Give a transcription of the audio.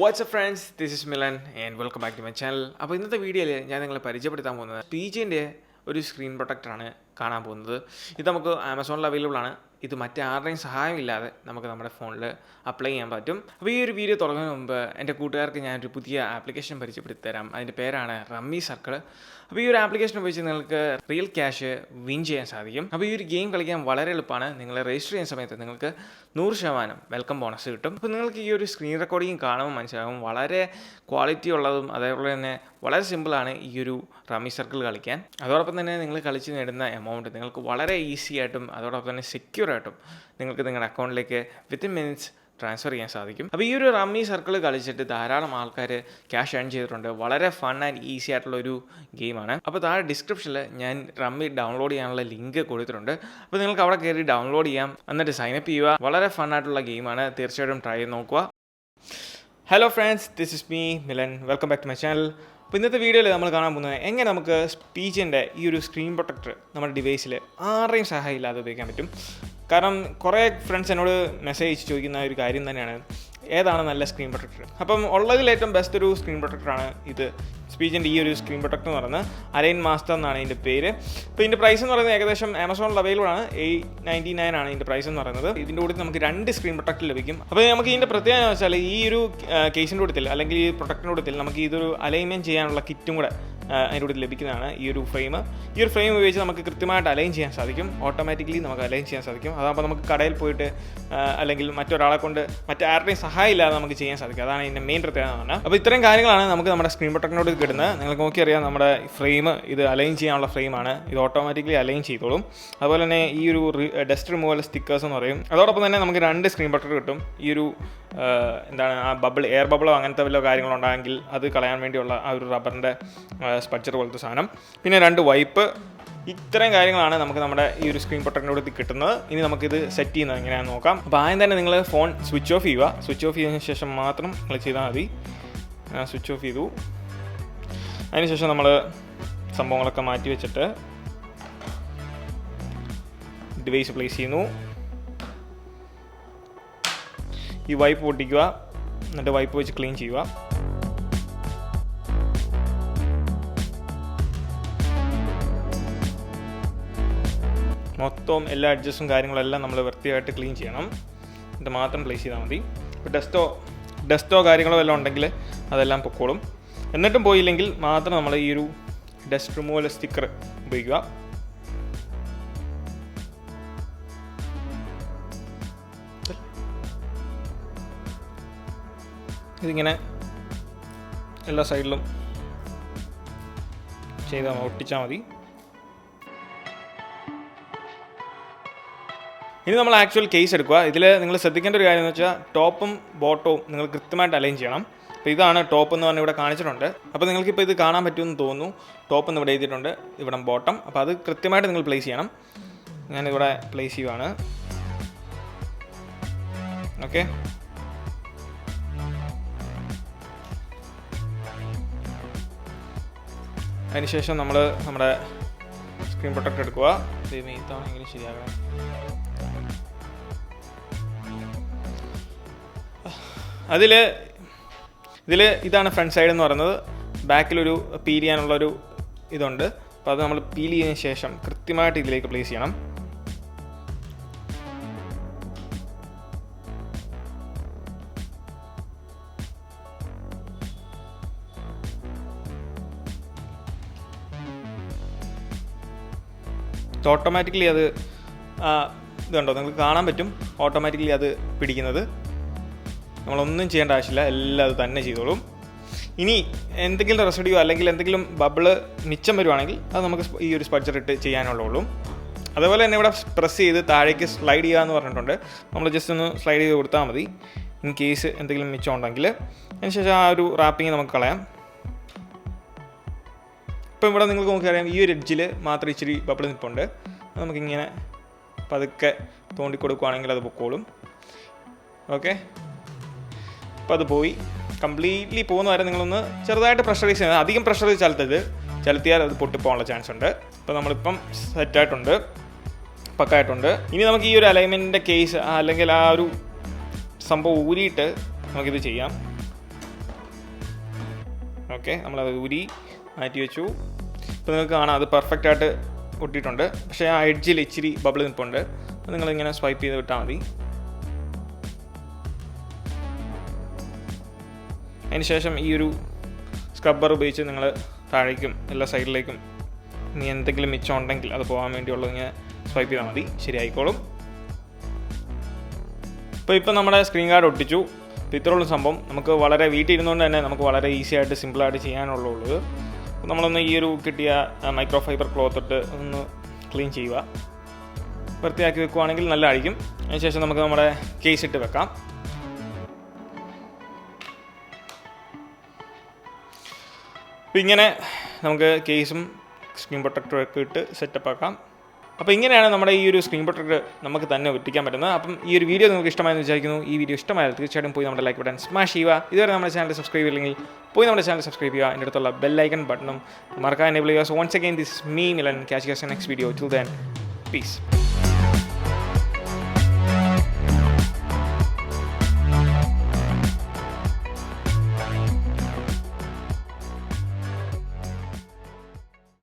Watts up friends, this is Milan and welcome back to my channel. അപ്പോൾ ഇന്നത്തെ വീഡിയോയിൽ ഞാൻ നിങ്ങളെ പരിചയപ്പെടുത്താൻ പോകുന്നത് PGൻ്റെ ഒരു സ്ക്രീൻ പ്രൊട്ടക്ടറാണ് കാണാൻ പോകുന്നത്. ഇത് നമുക്ക് ആമസോണിൽ അവൈലബിൾ ആണ്. ഇത് മറ്റാരുടെയും സഹായമില്ലാതെ നമുക്ക് നമ്മുടെ ഫോണിൽ അപ്ലൈ ചെയ്യാൻ പറ്റും. അപ്പോൾ ഈ ഒരു വീഡിയോ തുടങ്ങുന്നതിന് മുമ്പ് എൻ്റെ കൂട്ടുകാർക്ക് ഞാനൊരു പുതിയ ആപ്ലിക്കേഷൻ പരിചയപ്പെടുത്തി തരാം. അതിൻ്റെ പേരാണ് റമ്മി സർക്കിൾ. അപ്പോൾ ഈ ഒരു ആപ്ലിക്കേഷൻ ഉപയോഗിച്ച് നിങ്ങൾക്ക് റിയൽ ക്യാഷ് വിൻ ചെയ്യാൻ സാധിക്കും. അപ്പോൾ ഈ ഒരു ഗെയിം കളിക്കാൻ വളരെ എളുപ്പമാണ്. നിങ്ങൾ രജിസ്റ്റർ ചെയ്യുന്ന സമയത്ത് നിങ്ങൾക്ക് 100% വെൽക്കം ബോണസ് കിട്ടും. അപ്പോൾ നിങ്ങൾക്ക് ഈ ഒരു സ്ക്രീൻ റെക്കോർഡിങ് കാണുമ്പോൾ മനസ്സിലാകും വളരെ ക്വാളിറ്റി ഉള്ളതും അതേപോലെ തന്നെ വളരെ സിമ്പിളാണ് ഈ ഒരു റമ്മി സർക്കിൾ കളിക്കാൻ. അതോടൊപ്പം തന്നെ നിങ്ങൾ കളിച്ച് നേടുന്ന എമൗണ്ട് നിങ്ങൾക്ക് വളരെ ഈസി ആയിട്ടും അതോടൊപ്പം തന്നെ സെക്യൂർ ആയിട്ടും നിങ്ങൾക്ക് നിങ്ങളുടെ അക്കൗണ്ടിലേക്ക് വിത്തിൻ മിനിറ്റ്സ് ട്രാൻസ്ഫർ ചെയ്യാൻ സാധിക്കും. അപ്പോൾ ഈ ഒരു റമ്മി സർക്കിൾ കളിച്ചിട്ട് ധാരാളം ആൾക്കാർ ക്യാഷ് ഏൺ ചെയ്തിട്ടുണ്ട്. വളരെ ഫൺ ആൻഡ് ഈസി ആയിട്ടുള്ള ഒരു ഗെയിമാണ്. അപ്പോൾ താഴെ ഡിസ്ക്രിപ്ഷനിൽ ഞാൻ റമ്മി ഡൗൺലോഡ് ചെയ്യാനുള്ള ലിങ്ക് കൊടുത്തിട്ടുണ്ട്. അപ്പോൾ നിങ്ങൾക്ക് അവിടെ കയറി ഡൗൺലോഡ് ചെയ്യാം, എന്നിട്ട് സൈനപ്പ് ചെയ്യുക. വളരെ ഫൺ ആയിട്ടുള്ള ഗെയിമാണ്, തീർച്ചയായിട്ടും ട്രൈ ചെയ്ത് നോക്കുക. Hello friends, this is me Milan, welcome back to my channel. അപ്പോൾ ഇന്നത്തെ വീഡിയോയിൽ നമ്മൾ കാണാൻ പോകുന്നത് എങ്ങനെ നമുക്ക് PGൻ്റെ ഈ ഒരു സ്ക്രീൻ പ്രൊട്ടക്ടർ നമ്മുടെ ഡിവൈസിൽ ആരുടെയും സഹായം ഇല്ലാതെ ഉപയോഗിക്കാൻ പറ്റും. കാരണം കുറേ ഫ്രണ്ട്സ് എന്നോട് മെസ്സേജ് അയച്ച് ചോദിക്കുന്ന ഒരു കാര്യം തന്നെയാണ്, ഏതാണ് നല്ല സ്ക്രീൻ പ്രൊട്ടക്ടർ. അപ്പം ഉള്ളതിൽ ഏറ്റവും ബെസ്റ്റ് ഒരു സ്ക്രീൻ പ്രൊട്ടക്ടറാണ് ഇത്. PGൻ്റെ ഈ ഒരു സ്ക്രീൻ പ്രൊട്ടക്ടർ എന്ന് പറയുന്നത് അലൈൻ മാസ്റ്റർ എന്നാണ് ഇതിൻ്റെ പേര്. അപ്പോൾ ഇതിൻ്റെ പ്രൈസ് എന്ന് പറയുന്നത് ഏകദേശം ആമസോണിൽ അവൈലബിൾ ആണ്. $899 ആണ് ഇതിൻ്റെ പ്രൈസ് എന്ന് പറയുന്നത്. ഇതിൻ്റെ കൂടെ നമുക്ക് 2 സ്ക്രീൻ പ്രൊട്ടക്ടർ ലഭിക്കും. അപ്പോൾ നമുക്ക് ഇതിൻ്റെ പ്രത്യേകത എന്ന് വെച്ചാൽ ഈ ഒരു കേസിൻ്റെ കൂട്ടത്തിൽ അല്ലെങ്കിൽ ഈ പ്രൊട്ടക്ടറിൻ്റെ കൂട്ടത്തിൽ നമുക്ക് ഇതൊരു അലൈൻമെൻറ്റ് ചെയ്യാനുള്ള കിറ്റും കൂടെ അതിൻ്റെ കൂടെ ലഭിക്കുന്നതാണ്. ഈ ഒരു ഫ്രെയിം ഉപയോഗിച്ച് നമുക്ക് കൃത്യമായിട്ട് അലൈൻ ചെയ്യാൻ സാധിക്കും. ഓട്ടോമാറ്റിക്കലി നമുക്ക് അലൈൻ ചെയ്യാൻ സാധിക്കും. അതാകുമ്പോൾ നമുക്ക് കടയിൽ പോയിട്ട് അല്ലെങ്കിൽ മറ്റൊരാളെ കൊണ്ട് മറ്റാരുടെയും സഹായം ഇല്ലാതെ നമുക്ക് ചെയ്യാൻ സാധിക്കും. അതാണ് ഇതിൻ്റെ മെയിൻ പ്രത്യേകത എന്ന് പറഞ്ഞാൽ. അപ്പോൾ ഇത്രയും കാര്യങ്ങളാണ് നമുക്ക് നമ്മുടെ സ്ക്രീൻ പ്രൊട്ടക്ടറിനോട് കിട്ടുന്നത്. നിങ്ങൾക്ക് നോക്കിയറിയാം, നമ്മുടെ ഫ്രെയിം ഇത് അലൈൻ ചെയ്യാനുള്ള ഫ്രെയിമാണ്. ഇത് ഓട്ടോമാറ്റിക്കലി അലൈൻ ചെയ്തോളും. അതുപോലെ തന്നെ ഈ ഒരു ഡസ്റ്റ് റിമൂവൽ സ്റ്റിക്കേഴ്സ് എന്ന് പറയും. അതോടൊപ്പം തന്നെ നമുക്ക് 2 സ്ക്രീൻ പ്രൊട്ടക്ടർ കിട്ടും. ഈ ഒരു എന്താണ് ആ എയർ ബബിളോ അങ്ങനത്തെ വല്ല കാര്യങ്ങളുണ്ടെങ്കിൽ അത് കളയാൻ വേണ്ടിയുള്ള ആ ഒരു റബ്ബറിൻ്റെ സ്പഡ്ജർ പോലത്തെ സാധനം, പിന്നെ 2 വൈപ്പ്. ഇത്രയും കാര്യങ്ങളാണ് നമുക്ക് നമ്മുടെ ഈ ഒരു സ്ക്രീൻ പ്രൊട്ടക്ടറിനോട് കിട്ടുന്നത്. ഇനി നമുക്കിത് സെറ്റ് ചെയ്യുന്നത് എങ്ങനെയാണെന്ന് നോക്കാം. അപ്പോൾ ആദ്യം തന്നെ നിങ്ങൾ ഫോൺ സ്വിച്ച് ഓഫ് ചെയ്യുക. സ്വിച്ച് ഓഫ് ചെയ്തതിന് ശേഷം മാത്രം നിങ്ങൾ ചെയ്താൽ മതി. സ്വിച്ച് ഓഫ് ചെയ്തു. അതിനുശേഷം നമ്മൾ സംഭവങ്ങളൊക്കെ മാറ്റി വെച്ചിട്ട് ഡിവൈസ് പ്ലേസ് ചെയ്യുന്നു. ഈ വൈപ്പ് പൊട്ടിക്കുക, എന്നിട്ട് വൈപ്പ് വെച്ച് ക്ലീൻ ചെയ്യുക. മൊത്തം എല്ലാ അഡ്ജസ്റ്റും കാര്യങ്ങളെല്ലാം നമ്മൾ വൃത്തിയായിട്ട് ക്ലീൻ ചെയ്യണം. എന്നിട്ട് മാത്രം പ്ലേസ് ചെയ്താൽ മതി. ഇപ്പോൾ ഡസ്റ്റോ കാര്യങ്ങളോ എല്ലാം ഉണ്ടെങ്കിൽ അതെല്ലാം പൊക്കോളും. എന്നിട്ടും പോയില്ലെങ്കിൽ മാത്രം നമ്മൾ ഈ ഒരു ഡസ്റ്റ് റിമൂവൽ സ്റ്റിക്കർ ഉപയോഗിക്കുക. ഇതിങ്ങനെ എല്ലാ സൈഡിലും ചെയ്താൽ ഒട്ടിച്ചാൽ മതി. ഇനി നമ്മൾ ആക്ച്വൽ കേസ് എടുക്കുക. ഇതിൽ നിങ്ങൾ ശ്രദ്ധിക്കേണ്ട ഒരു കാര്യം എന്ന് വെച്ചാൽ ടോപ്പും ബോട്ടവും നിങ്ങൾ കൃത്യമായിട്ട് അലൈൻ ചെയ്യണം. അപ്പോൾ ഇതാണ് ടോപ്പ് എന്ന് പറഞ്ഞാൽ ഇവിടെ കാണിച്ചിട്ടുണ്ട്. അപ്പോൾ നിങ്ങൾക്കിപ്പോൾ ഇത് കാണാൻ പറ്റുമെന്ന് തോന്നുന്നു. ടോപ്പ് എന്ന് ഇവിടെ എഴുതിയിട്ടുണ്ട്, ഇവിടെ ബോട്ടം. അപ്പോൾ അത് കൃത്യമായിട്ട് നിങ്ങൾ പ്ലേസ് ചെയ്യണം. ഞാനിവിടെ പ്ലേസ് ചെയ്യുവാണ്. ഓക്കെ, അതിനുശേഷം നമ്മൾ നമ്മുടെ സ്ക്രീൻ പ്രൊട്ടക്ടർ എടുക്കുക. ഇതാണെങ്കിലും ശരിയാകണം. ഇതിൽ ഇതാണ് ഫ്രണ്ട് സൈഡ് എന്ന് പറയുന്നത്. ബാക്കിലൊരു പീൽ ചെയ്യാനുള്ളൊരു ഇതുണ്ട്. അപ്പോൾ അത് നമ്മൾ പീൽ ചെയ്തതിന് ശേഷം കൃത്യമായിട്ട് ഇതിലേക്ക് പ്ലേസ് ചെയ്യണം. ഓട്ടോമാറ്റിക്കലി അത് ഇതുണ്ടോ നിങ്ങൾക്ക് കാണാൻ പറ്റും. ഓട്ടോമാറ്റിക്കലി അത് പിടിക്കുന്നത്, നമ്മളൊന്നും ചെയ്യേണ്ട ആവശ്യമില്ല. എല്ലാം അത് തന്നെ ചെയ്തോളും. ഇനി എന്തെങ്കിലും റെസിഡ്യൂ അല്ലെങ്കിൽ എന്തെങ്കിലും ബബിള് മിച്ചം വരുവാണെങ്കിൽ അത് നമുക്ക് ഈ ഒരു സ്പഡ്ജർ ഇട്ട് ചെയ്യാനുള്ളൂ. അതുപോലെ തന്നെ ഇവിടെ പ്രസ് ചെയ്ത് താഴേക്ക് സ്ലൈഡ് ചെയ്യുക എന്ന് പറഞ്ഞിട്ടുണ്ട്. നമ്മൾ ജസ്റ്റ് ഒന്ന് സ്ലൈഡ് ചെയ്ത് കൊടുത്താൽ മതി, ഇൻ കേസ് എന്തെങ്കിലും മിച്ചം ഉണ്ടെങ്കിൽ. അതിനുശേഷം ആ ഒരു റാപ്പിങ് നമുക്ക് കളയാം. ഇപ്പോൾ ഇവിടെ നിങ്ങൾക്ക് നോക്കിയറിയാം, ഈ ഒരു എഡ്ജിൽ മാത്രം ഇച്ചിരി ബബിൾ നിൽപ്പുണ്ട്. അത് നമുക്കിങ്ങനെ പതുക്കെ തോണ്ടി കൊടുക്കുകയാണെങ്കിൽ അത് പൊക്കോളും. ഓക്കെ, അപ്പോൾ അത് പോയി. കംപ്ലീറ്റ്ലി പോകുന്ന വരെ നിങ്ങളൊന്ന് ചെറുതായിട്ട് പ്രഷറൈസ് ചെയ്യുന്നത്. അധികം പ്രഷറൈസ് ചലത്തിയാൽ അത് പൊട്ടിപ്പോകാനുള്ള ചാൻസ് ഉണ്ട്. അപ്പോൾ നമ്മളിപ്പം സെറ്റായിട്ടുണ്ട്, പക്കായിട്ടുണ്ട്. ഇനി നമുക്ക് ഈ ഒരു അലൈൻമെൻറ്റിൻ്റെ കേസ് അല്ലെങ്കിൽ ആ ഒരു സംഭവം ഊരിയിട്ട് നമുക്കിത് ചെയ്യാം. ഓക്കെ, നമ്മളത് ഊരി മാറ്റി വെച്ചു. ഇപ്പോൾ നിങ്ങൾക്ക് കാണാം അത് പെർഫെക്റ്റായിട്ട് ഒട്ടിയിട്ടുണ്ട്. പക്ഷേ ആ എഡ്ജിൽ ഇച്ചിരി ബബിൾ നിൽപ്പുണ്ട്. അപ്പോൾ നിങ്ങളിങ്ങനെ സ്വൈപ്പ് ചെയ്ത് വിട്ടാൽ മതി. അതിന് ശേഷം ഈ ഒരു സ്ക്രബ്ബർ ഉപയോഗിച്ച് നിങ്ങൾ താഴേക്കും എല്ലാ സൈഡിലേക്കും ഇനി എന്തെങ്കിലും മിച്ചം ഉണ്ടെങ്കിൽ അത് പോകാൻ വേണ്ടിയുള്ളത് ഇങ്ങനെ സ്വൈപ്പ് ചെയ്താൽ മതി, ശരിയായിക്കോളും. ഇപ്പോൾ നമ്മുടെ സ്ക്രീൻ ഗാർഡ് ഒട്ടിച്ചു. അപ്പോൾ ഇത്രയുള്ള സംഭവം നമുക്ക് വളരെ വീട്ടിൽ ഇരുന്നുകൊണ്ട് തന്നെ നമുക്ക് വളരെ ഈസി ആയിട്ട് സിമ്പിളായിട്ട് ചെയ്യാനുള്ളത്. നമ്മളൊന്ന് ഈ ഒരു കിട്ടിയ മൈക്രോ ഫൈബർ ക്ലോത്ത് ഇട്ട് ഒന്ന് ക്ലീൻ ചെയ്യുക, വൃത്തിയാക്കി വെക്കുകയാണെങ്കിൽ നല്ലതായിരിക്കും. അതിനുശേഷം നമുക്ക് നമ്മുടെ കേസ് ഇട്ട് വെക്കാം. അപ്പോൾ ഇങ്ങനെ നമുക്ക് കേസും സ്ക്രീൻ പ്രൊട്ടക്ടറും ഒക്കെ ഇട്ട് സെറ്റപ്പ് ആക്കാം. അപ്പോൾ ഇങ്ങനെയാണ് നമ്മുടെ ഈ ഒരു സ്ക്രീൻ പ്രൊട്ടക്ടർ നമുക്ക് തന്നെ ഒട്ടിക്കാൻ പറ്റുന്നത്. അപ്പം ഈ ഒരു വീഡിയോ നിങ്ങൾക്ക് ഇഷ്ടമായെന്ന് വിചാരിക്കുന്നു. ഈ വീഡിയോ ഇഷ്ടമായാൽ തീർച്ചയായിട്ടും പോയി നമ്മുടെ ലൈക്ക് ബട്ടൺ സ്മാഷ് ചെയ്യുക. ഇതുവരെ നമ്മുടെ ചാനൽ സബ്സ്ക്രൈബ് ചെയ്യില്ലെങ്കിൽ പോയി നമ്മുടെ ചാനൽ സബ്സ്ക്രൈബ് ചെയ്യുക. എൻ്റെ അടുത്തുള്ള ബെല്ലൈക്കൺ ബട്ടണും മറക്കാൻ എനേബിൾ ചെയ്യുക. So once again this me Milan. Catch next video. Till then piece.